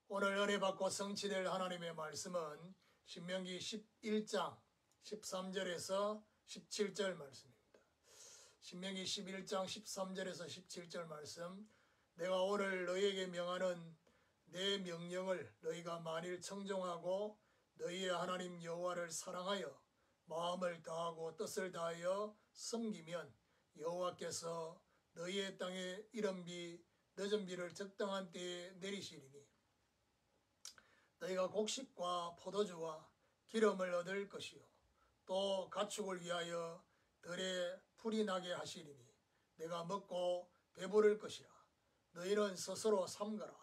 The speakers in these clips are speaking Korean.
오늘 은혜 받고 성취될 하나님의 말씀은 신명기 11장 13절에서 17절 말씀입니다. 신명기 11장 13절에서 17절 말씀. 내가 오늘 너희에게 명하는 내 명령을 너희가 만일 청종하고 너희의 하나님 여호와를 사랑하여 마음을 다하고 뜻을 다하여 섬기면 여호와께서 너희의 땅에 이른 비 늦은 비를 적당한 때에 내리시리니 너희가 곡식과 포도주와 기름을 얻을 것이요 또 가축을 위하여 들에 풀이 나게 하시리니 내가 먹고 배부를 것이라. 너희는 스스로 삼가라.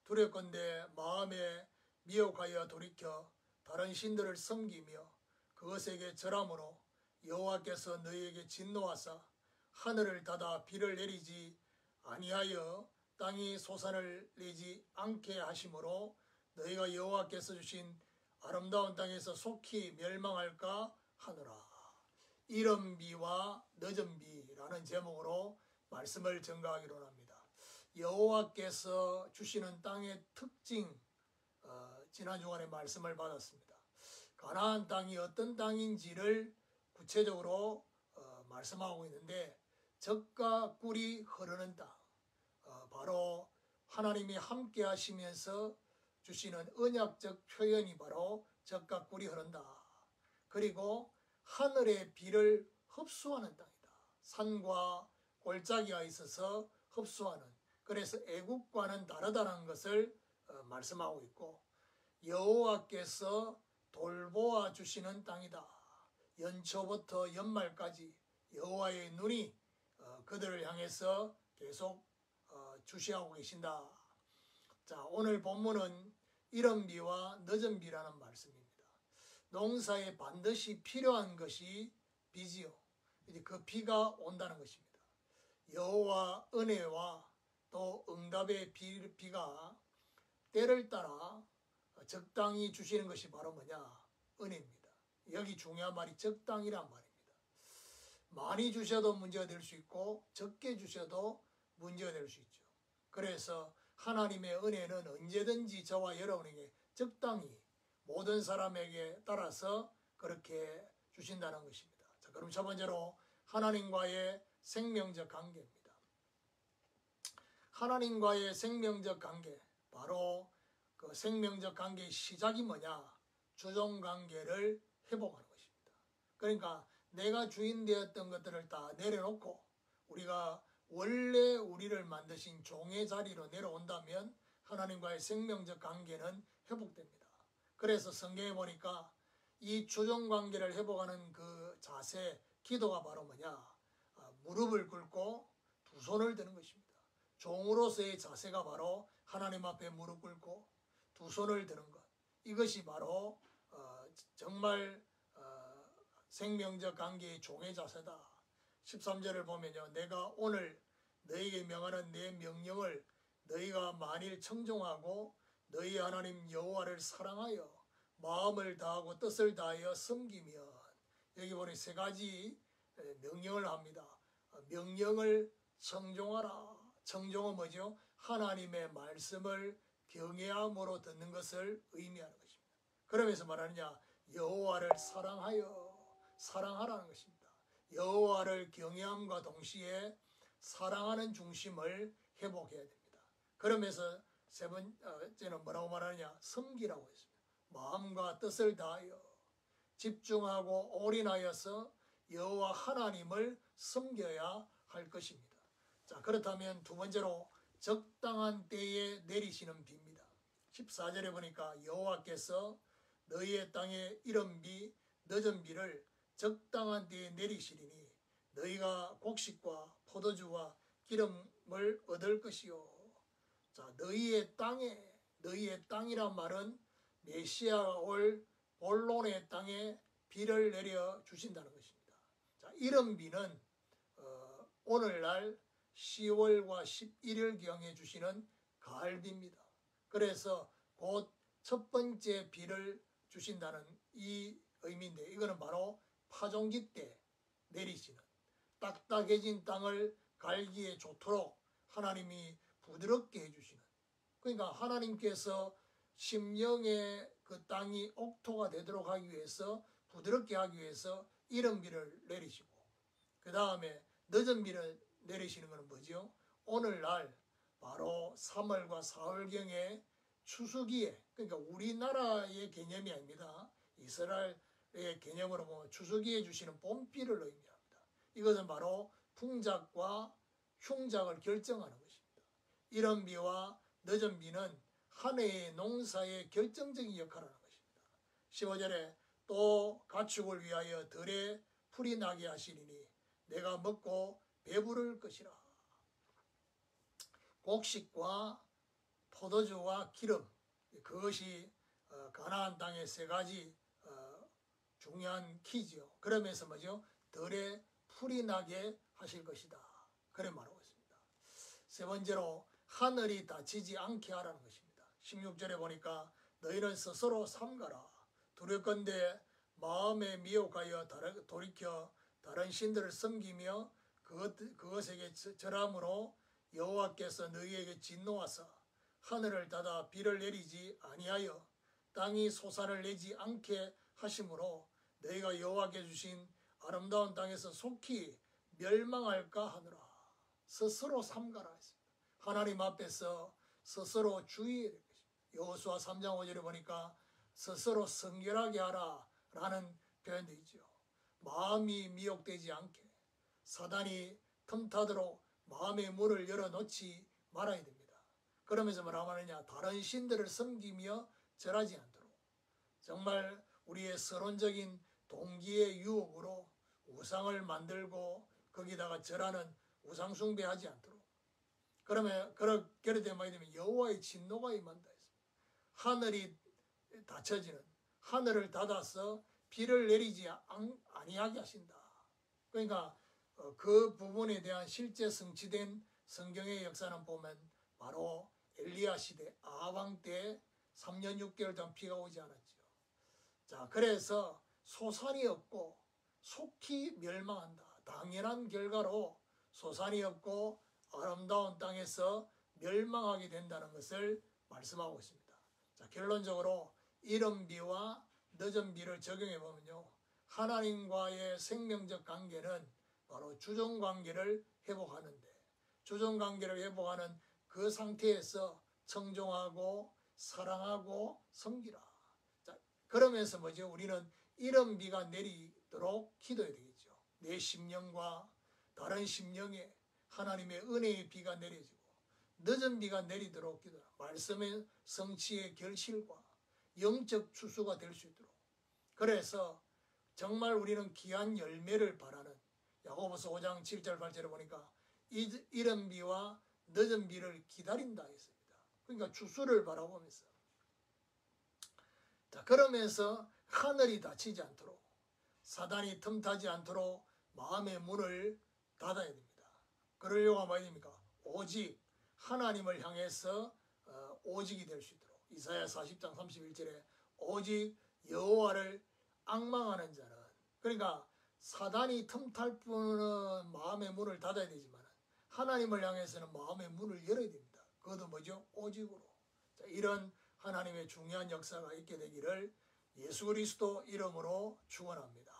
두렵건대 마음에 미혹하여 돌이켜 다른 신들을 섬기며 그것에게 절함으로 여호와께서 너희에게 진노하사 하늘을 닫아 비를 내리지 아니하여 땅이 소산을 내지 않게 하심으로 너희가 여호와께서 주신 아름다운 땅에서 속히 멸망할까 하노라. 이른 비와 늦은 비라는 제목으로 말씀을 전가하기로 합니다. 여호와께서 주시는 땅의 특징, 지난 주간에 말씀을 받았습니다. 가나안 땅이 어떤 땅인지를 구체적으로 말씀하고 있는데 젖과 꿀이 흐르는 땅, 바로 하나님이 함께 하시면서 주시는 언약적 표현이 바로 젖과 꿀이 흐른다. 그리고 하늘의 비를 흡수하는 땅이다. 산과 골짜기가 있어서 흡수하는, 그래서 애국과는 다르다는 것을 말씀하고 있고, 여호와께서 돌보아 주시는 땅이다. 연초부터 연말까지 여호와의 눈이 그들을 향해서 계속 주시하고 계신다. 자, 오늘 본문은 이른 비와 늦은 비라는 말씀입니다. 농사에 반드시 필요한 것이 비지요. 이제 그 비가 온다는 것입니다. 여호와 은혜와 또 응답의 비가 때를 따라 적당히 주시는 것이 바로 뭐냐? 은혜입니다. 여기 중요한 말이 적당이란 말입니다. 많이 주셔도 문제가 될 수 있고 적게 주셔도 문제가 될 수 있죠. 그래서 하나님의 은혜는 언제든지 저와 여러분에게 적당히 모든 사람에게 따라서 그렇게 주신다는 것입니다. 자, 그럼 첫 번째로 하나님과의 생명적 관계입니다. 하나님과의 생명적 관계, 바로 그 생명적 관계의 시작이 뭐냐? 주종관계를 회복하는 것입니다. 그러니까 내가 주인 되었던 것들을 다 내려놓고 우리가 원래 우리를 만드신 종의 자리로 내려온다면 하나님과의 생명적 관계는 회복됩니다. 그래서 성경에 보니까 이 주종관계를 회복하는 그 자세, 기도가 바로 뭐냐? 무릎을 꿇고 두 손을 드는 것입니다. 종으로서의 자세가 바로 하나님 앞에 무릎 꿇고 두 손을 드는 것. 이것이 바로 정말 생명적 관계의 종의 자세다. 13절을 보면요. 내가 오늘 너희에게 명하는 내 명령을 너희가 만일 청종하고 너희 하나님 여호와를 사랑하여 마음을 다하고 뜻을 다하여 섬기면, 여기 보니 세 가지 명령을 합니다. 명령을 청종하라. 청종은 뭐죠? 하나님의 말씀을 경외함으로 듣는 것을 의미하는 것입니다. 그러면서 말하느냐? 여호와를 사랑하라는 것입니다. 여호와를 경외함과 동시에 사랑하는 중심을 회복해야 됩니다. 그러면서 세 번째는 뭐라고 말하느냐? 섬기라고 했습니다. 마음과 뜻을 다하여 집중하고 올인하여서 여호와 하나님을 섬겨야 할 것입니다. 자, 그렇다면 두 번째로 적당한 때에 내리시는 비입니다. 14절에 보니까 여호와께서 너희의 땅에 이른 비 늦은 비를 적당한 때에 내리시리니 너희가 곡식과 포도주와 기름을 얻을 것이요. 자, 너희의 땅이란 말은 메시아가 올 본론의 땅에 비를 내려 주신다는 것입니다. 자, 이른 비는 오늘날 10월과 11월경에 주시는 가을비입니다. 그래서 곧 첫 번째 비를 주신다는 이 의미인데, 이거는 바로 파종기 때 내리시는, 딱딱해진 땅을 갈기에 좋도록 하나님이 부드럽게 해주시는, 그러니까 하나님께서 심령의 그 땅이 옥토가 되도록 하기 위해서, 부드럽게 하기 위해서 이른 비를 내리시고, 그 다음에 늦은 비를 내리시는 것은 뭐죠? 오늘날 바로 3월과 4월경에 추수기에, 그러니까 우리나라의 개념이 아닙니다. 이스라엘의 개념으로 보면 추수기에 주시는 봄비를 의미합니다. 이것은 바로 풍작과 흉작을 결정하는 것입니다. 이른 비와 늦은 비는 한 해의 농사의 결정적인 역할을 하는 것입니다. 15절에 또 가축을 위하여 들에 풀이 나게 하시리니 내가 먹고 배부를 것이라. 곡식과 포도주와 기름, 그것이 가나안 땅의 세 가지 중요한 키지요. 그러면서 뭐죠? 들에 풀이 나게 하실 것이다. 그래 말하고 있습니다. 세 번째로 하늘이 닫히지 않게 하라는 것입니다. 16절에 보니까 너희는 스스로 삼가라. 두렵건대 마음에 미혹하여 돌이켜 다른 신들을 섬기며 그것에게 절함으로 여호와께서 너희에게 진노하사 하늘을 닫아 비를 내리지 아니하여 땅이 소산을 내지 않게 하심으로 너희가 여호와께 주신 아름다운 땅에서 속히 멸망할까 하느라. 스스로 삼가라 했습니다. 하나님 앞에서 스스로 주의해야 될 것입니다. 여호수아 3장 5절에 보니까 스스로 성결하게 하라 라는 표현도 있죠. 마음이 미혹되지 않게 사단이 틈타도록 마음의 문을 열어놓지 말아야 됩니다. 그러면서 뭐라고 하느냐? 다른 신들을 섬기며 절하지 않도록. 정말 우리의 서론적인 동기의 유혹으로 우상을 만들고 거기다가 절하는 우상 숭배하지 않도록. 그러면 그렇게 되면 여호와의 진노가 임한다 했습니다. 하늘이 닫혀지는, 하늘을 닫아서 비를 내리지 아니하게 하신다. 그러니까 그 부분에 대한 실제 성취된 성경의 역사는 보면 바로 엘리야 시대 아합 때 3년 6개월 동안 비가 오지 않았죠. 자, 그래서 소산이 없고 속히 멸망한다. 당연한 결과로 소산이 없고 아름다운 땅에서 멸망하게 된다는 것을 말씀하고 있습니다. 자, 결론적으로 이른 비와 늦은 비를 적용해 보면요, 하나님과의 생명적 관계는 바로 주종 관계를 회복하는데, 주종 관계를 회복하는 그 상태에서 청종하고 사랑하고 섬기라. 자, 그러면서 뭐죠? 우리는 이른 비가 내리도록 기도해야 되겠죠. 내 심령과 다른 심령에 하나님의 은혜의 비가 내려지고 늦은 비가 내리도록 기도하라. 말씀의 성취의 결실과 영적 추수가 될 수 있도록. 그래서 정말 우리는 귀한 열매를 바라는, 야고보서 5장 7절 8절에 보니까 이른 비와 늦은 비를 기다린다 했습니다. 그러니까 추수를 바라보면서, 자, 그러면서 하늘이 닫히지 않도록, 사단이 틈타지 않도록 마음의 문을 닫아야 됩니다. 그러려고 하면 어디 됩니까? 오직 하나님을 향해서 오직이 될 수 있도록. 이사야 40장 31절에 오직 여호와를 앙망하는 자는, 그러니까 사단이 틈탈 뿐은 마음의 문을 닫아야 되지만 하나님을 향해서는 마음의 문을 열어야 됩니다. 그것도 뭐죠? 오직으로. 자, 이런 하나님의 중요한 역사가 있게 되기를 예수 그리스도 이름으로 축원합니다.